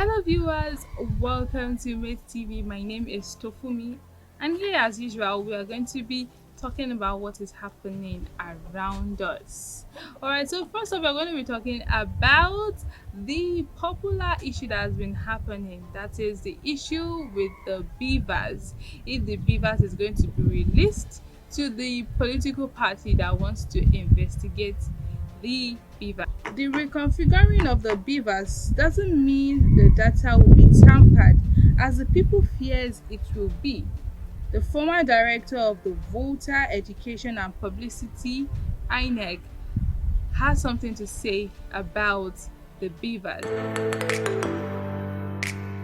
Hello viewers, welcome to Mate TV. My name is Tofumi, and here as usual we are going to be talking about what is happening around us. Alright, so first off we're going to be talking about the popular issue that has been happening. That is the issue with the beavers. If the beavers is going to be released to the political party that wants to investigate the beaver. The reconfiguring of the beavers doesn't mean the data will be tampered as the people fears it will be. The former director of the Voter Education and Publicity INEC has something to say about the beavers.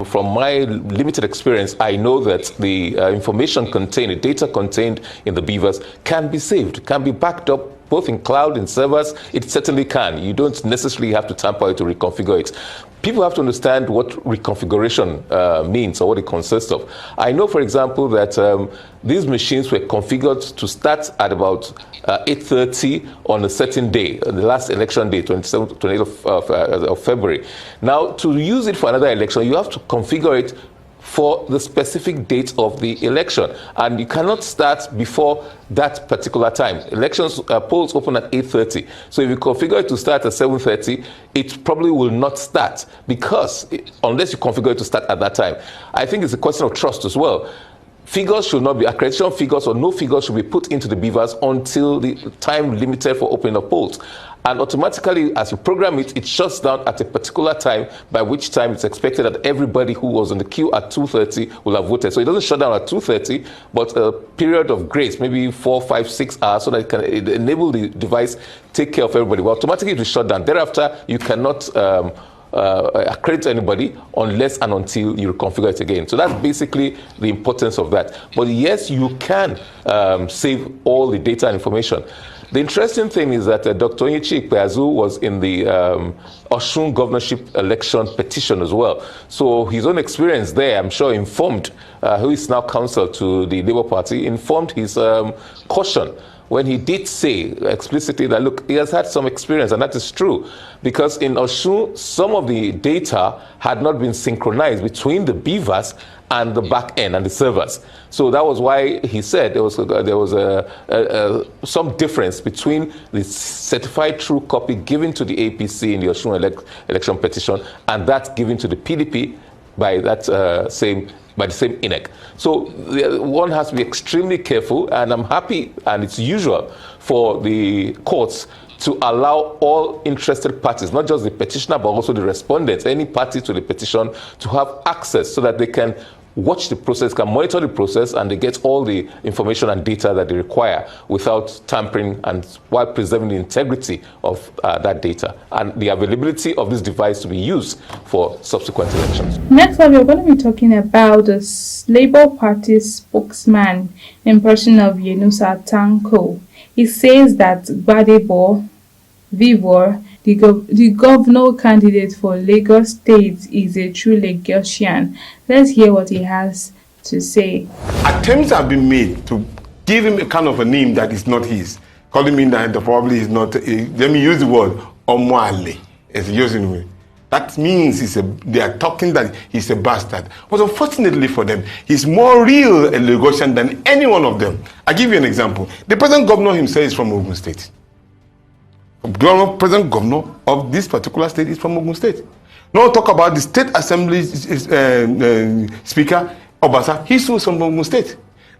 From my limited experience, I know that the information contained, the data contained in the beavers can be saved, can be backed up both in cloud and servers. It certainly can. You don't necessarily have to tamper it to reconfigure it. People have to understand what reconfiguration means or what it consists of. I know, for example, that these machines were configured to start at about 8:30 on a certain day, the last election day, 28th of February. Now, to use it for another election, you have to configure it for the specific date of the election, and you cannot start before that particular time. Elections polls open at 8:30, so if you configure it to start at 7:30, it probably will not start unless you configure it to start at that time. I think it's a question of trust as well. Figures should not be, accreditation figures or no figures should be put into the beavers until the time limited for opening of polls. And automatically, as you program it, it shuts down at a particular time, by which time it's expected that everybody who was in the queue at 2:30 will have voted. So it doesn't shut down at 2:30, but a period of grace, maybe 4, 5, 6 hours, so that it can enable the device take care of everybody. Well, automatically it will shut down. Thereafter, you cannot accredit anybody unless and until you reconfigure it again. So that's basically the importance of that. But yes, you can save all the data and information. The interesting thing is that Dr. Onyechi Ikpeazu was in the Osun governorship election petition as well. So his own experience there, I'm sure, informed, who is now counsel to the Labour Party, informed his caution when he did say explicitly that, look, he has had some experience, and that is true, because in Osun, some of the data had not been synchronized between the beavers and the back end and the servers. So that was why he said there was some difference between the certified true copy given to the APC in the Osun election petition and that given to the PDP by that the same INEC. So one has to be extremely careful, and I'm happy, and it's usual for the courts to allow all interested parties, not just the petitioner, but also the respondents, any party to the petition, to have access so that they can watch the process, can monitor the process, and they get all the information and data that they require without tampering, and while preserving the integrity of that data and the availability of this device to be used for subsequent elections. Next up, we're going to be talking about the Labour Party spokesman in person of Yenusa Tanko. He says that Gbadebo Vivor, the governor candidate for Lagos State, is a true Lagosian. Let's hear what he has to say. Attempts have been made to give him a kind of a name that is not his, calling him that probably is not, let me use the word, Omwale, as using it. That means they are talking that he's a bastard. But unfortunately for them, he's more real a Lagosian than any one of them. I'll give you an example. The present governor himself is from Ogun State. Present governor of this particular state is from Ogun State. Now talk about the state assembly speaker, Obasa, he's from Ogun State.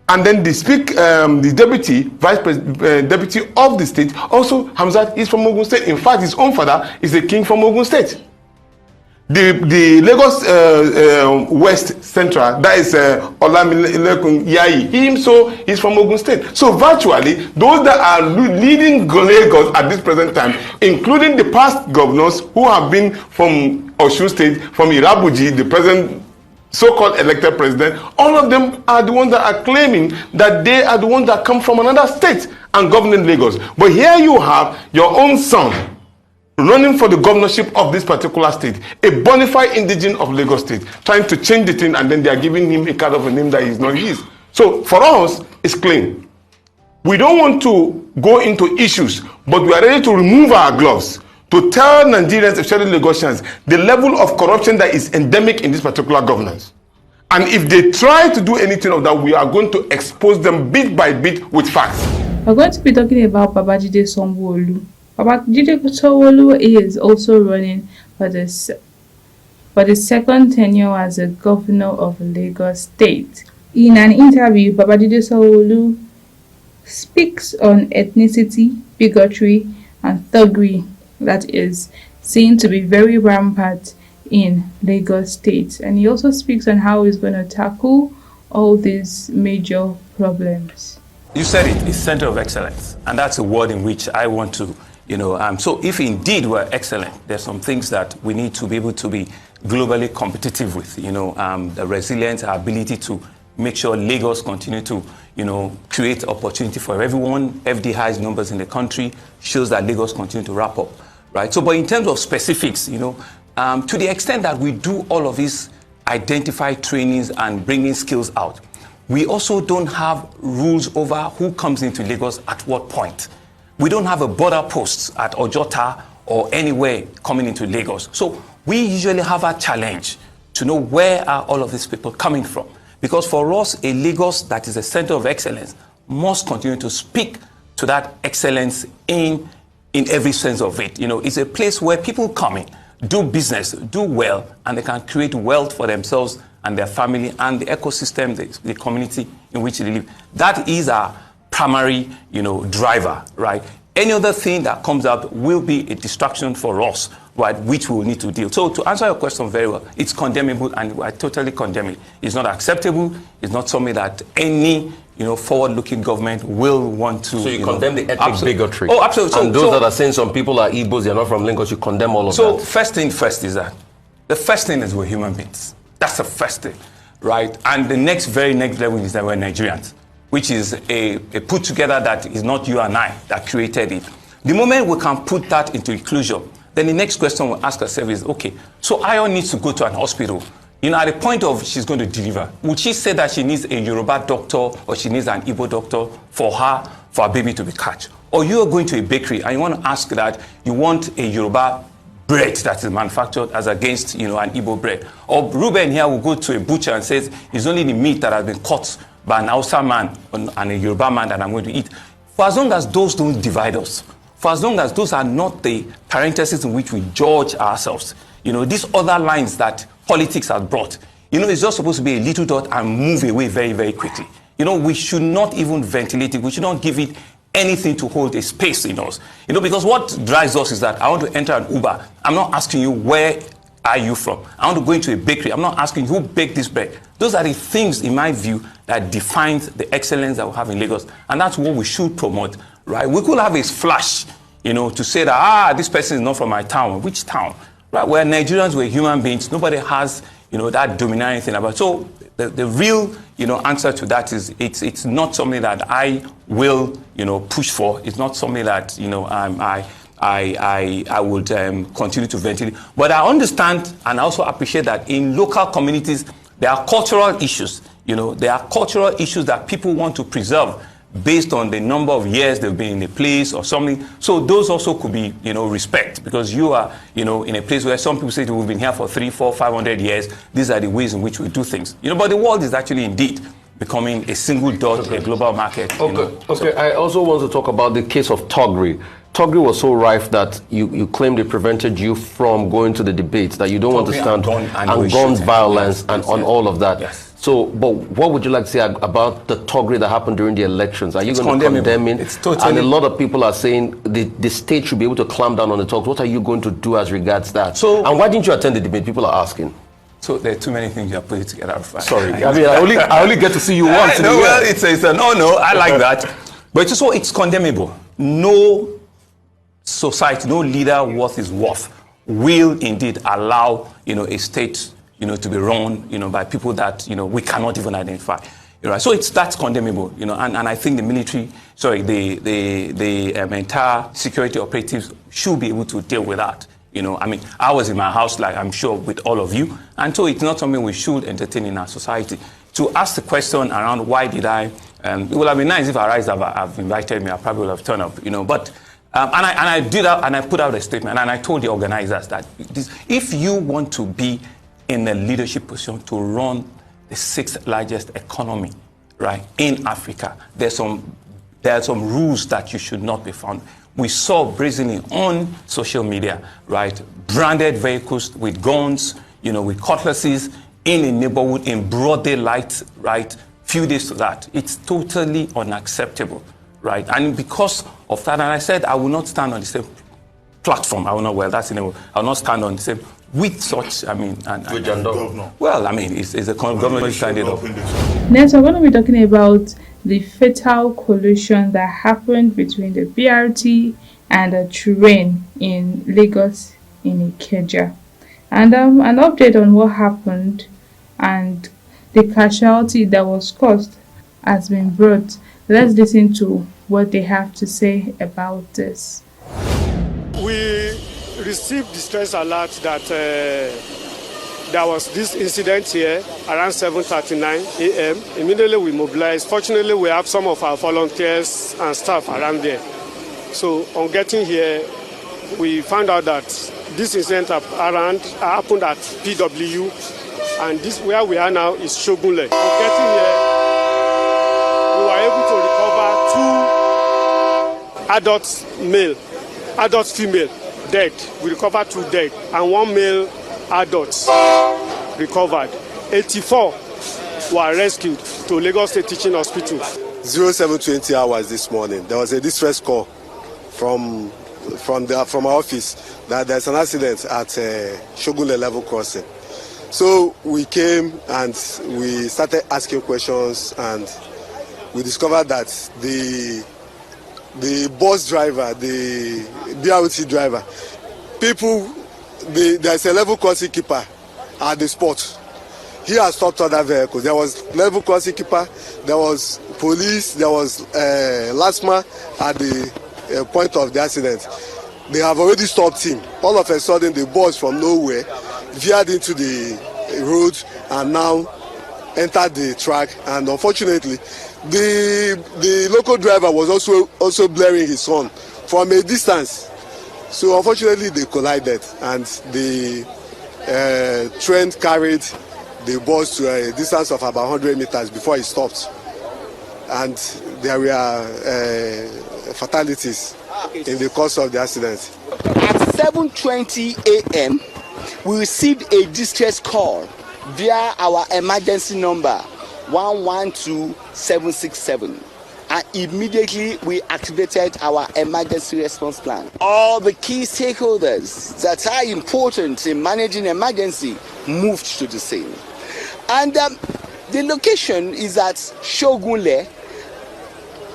And then the deputy vice president, deputy of the state, also Hamzat, is from Ogun State. In fact, his own father is a king from Ogun State. The Lagos West Central, that is Olamilekun Yayi, he himself is from Ogun State. So virtually, those that are leading Lagos at this present time, including the past governors who have been from Osun State, from Irabuji, the present so-called elected president, all of them are the ones that are claiming that they are the ones that come from another state and governing Lagos. But here you have your own son running for the governorship of this particular state, a bona fide indigene of Lagos State, trying to change the thing, and then they are giving him a kind of a name that is not his. So for us, it's clean. We don't want to go into issues, but we are ready to remove our gloves to tell Nigerians, especially Lagosians, the level of corruption that is endemic in this particular governance. And if they try to do anything of that, we are going to expose them bit by bit with facts. We're going to be talking about Babajide Sanwoolu. Babajide Sanwoolu is also running for the second tenure as the governor of Lagos State. In an interview, Babajide Sanwoolu speaks on ethnicity, bigotry, and thuggery that is seen to be very rampant in Lagos State. And he also speaks on how he's going to tackle all these major problems. You said it, it's center of excellence. And that's a word in which I want to, so if indeed we're excellent, there's some things that we need to be able to be globally competitive with, the resilience, our ability to make sure Lagos continue to, create opportunity for everyone. FDI's numbers in the country shows that Lagos continue to wrap up, right? So, but in terms of specifics, to the extent that we do all of these identified trainings and bringing skills out, we also don't have rules over who comes into Lagos at what point. We don't have a border post at Ojota or anywhere coming into Lagos. So we usually have a challenge to know where are all of these people coming from. Because for us, a Lagos that is a center of excellence must continue to speak to that excellence in every sense of it. It's a place where people come in, do business, do well, and they can create wealth for themselves and their family and the ecosystem, the community in which they live. That is our primary, driver, right? Any other thing that comes up will be a distraction for us, right, which we will need to deal. So to answer your question very well, it's condemnable, and I totally condemn it. It's not acceptable. It's not something that any forward-looking government will want to. So you condemn the ethnic bigotry? Oh, absolutely. And those that are saying some people are Igbos, they're not from Lagos, you condemn all of that? So first thing first is that the first thing is we're human beings. That's the first thing, right? And the very next level is that we're Nigerians, which is a put together that is not you and I that created it. The moment we can put that into inclusion, then the next question we'll ask ourselves is, okay, so Ayo needs to go to an hospital. At the point of she's going to deliver, would she say that she needs a Yoruba doctor or she needs an Igbo doctor for her baby to be catched? Or you are going to a bakery and you want to ask that you want a Yoruba bread that is manufactured as against, an Igbo bread. Or Ruben here will go to a butcher and says, it's only the meat that has been cut by an Hausa man and a Yoruba man that I'm going to eat. For as long as those don't divide us, for as long as those are not the parentheses in which we judge ourselves, these other lines that politics has brought, it's just supposed to be a little dot and move away very, very quickly. We should not even ventilate it. We should not give it anything to hold a space in us. Because what drives us is that I want to enter an Uber. I'm not asking you where are you from. I want to go into a bakery. I'm not asking who baked this bread. Those are the things, in my view, that defines the excellence that we have in Lagos. And that's what we should promote, right? We could have a flash, to say that, this person is not from my town. Which town? Right? We're Nigerians, we're human beings. Nobody has, that dominant thing about it. So the real, answer to that is it's not something that I will, push for. It's not something that, I would continue to ventilate. But I understand and I also appreciate that in local communities, there are cultural issues. There are cultural issues that people want to preserve based on the number of years they've been in a place or something. So those also could be, respect, because you are, in a place where some people say we've been here for 300, 400, 500 years. These are the ways in which we do things. But the world is actually indeed becoming a single dot, a global market. Okay. I also want to talk about the case of thuggery. Thuggery was so rife that you claimed it prevented you from going to the debates, that you don't want to stand and gun violence and on all of that. Yes. So, but what would you like to say about the thuggery that happened during the elections? Are you going to condemn it? It's totally. And a lot of people are saying the state should be able to clamp down on the thugs. What are you going to do as regards that? And why didn't you attend the debate? People are asking. So there are too many things you are putting together. Sorry, I only get to see you once. No, well, it's a no. I like that, but it's condemnable. No society, no leader worth his worth will indeed allow a state to be run by people that we cannot even identify. Right? So that's condemnable. And I think the military, the entire security operatives should be able to deal with that. I was in my house, like I'm sure with all of you, and so it's not something we should entertain in our society. To ask the question around why did I, it would have been nice if Arise have invited me, I probably would have turned up, but I did out, and I put out a statement, and I told the organizers that if you want to be in a leadership position to run the 6th largest economy, right, in Africa, there are some rules that you should not be found. We saw brazenly on social media, right, branded vehicles with guns, with cutlasses in a neighborhood in broad daylight, right, few days to that. It's totally unacceptable, right? And because of that, and I said I will not stand on the same platform. I will not, well, that's in a way. I will not stand on the same with such, it's a government candidate. Next, we're going to be talking about the fatal collision that happened between the BRT and a train in Lagos in Ikeja. And an update on what happened and the casualty that was caused has been brought. Let's listen to what they have to say about this. We received distress alert that there was this incident here around 7:39 a.m. Immediately we mobilized. Fortunately, we have some of our volunteers and staff around there. So on getting here, we found out that this incident happened at PW, and this where we are now is Shogunle. On getting here, we were able to recover 2 adult female dead. We recovered 2 dead and 1 male adult recovered. 84 were rescued to Lagos State Teaching Hospital. 07:20 hours this morning, there was a distress call from our office that there's an accident at Shogunle level crossing. So we came and we started asking questions, and we discovered that the bus driver, the BRT driver, there's a level crossing keeper at the spot. He has stopped other vehicles. There was level crossing keeper, there was police, there was LASMA at the point of the accident. They have already stopped him. All of a sudden, the bus from nowhere veered into the road and now entered the track. And unfortunately, the local driver was also blaring his horn from a distance. So unfortunately, they collided, and the train carried the bus to a distance of about 100 meters before it stopped. And there were fatalities in the course of the accident. At 7:20 a.m., we received a distress call via our emergency number 112767, and immediately we activated our emergency response plan. All the key stakeholders that are important in managing emergency moved to the scene, and the location is at Shogunle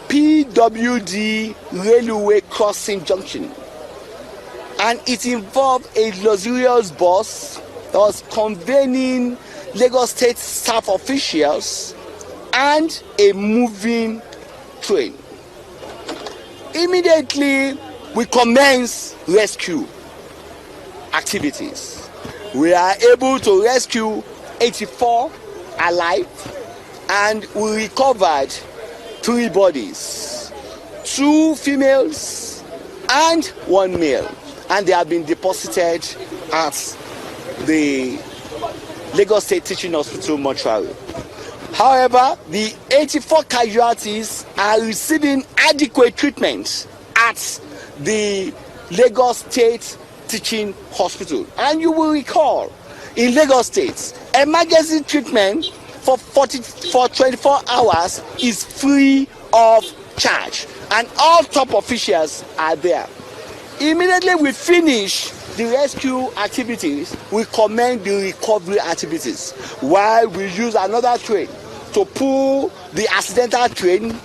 PWD Railway Crossing Junction, and it involved a luxurious bus that was conveying Lagos State staff officials and a moving train. Immediately, we commenced rescue activities. We are able to rescue 84 alive, and we recovered 3 bodies, 2 females and 1 male, and they have been deposited at the Lagos State Teaching Hospital mortuary. However, the 84 casualties are receiving adequate treatment at the Lagos State Teaching Hospital. And you will recall, in Lagos State, emergency treatment for 24 hours is free of charge, and all top officials are there. Immediately we finish the rescue activities, we commence the recovery activities, while we use another train to pull the accidental train,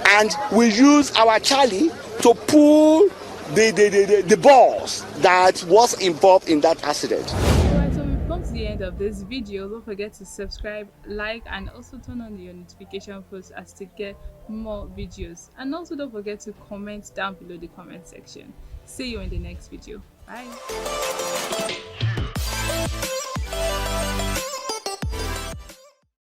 and we use our Charlie to pull the bus that was involved in that accident. Alright, so we've come to the end of this video. Don't forget to subscribe, like, and also turn on your notification post as to get more videos. And also don't forget to comment down below the comment section. See you in the next video. Bye.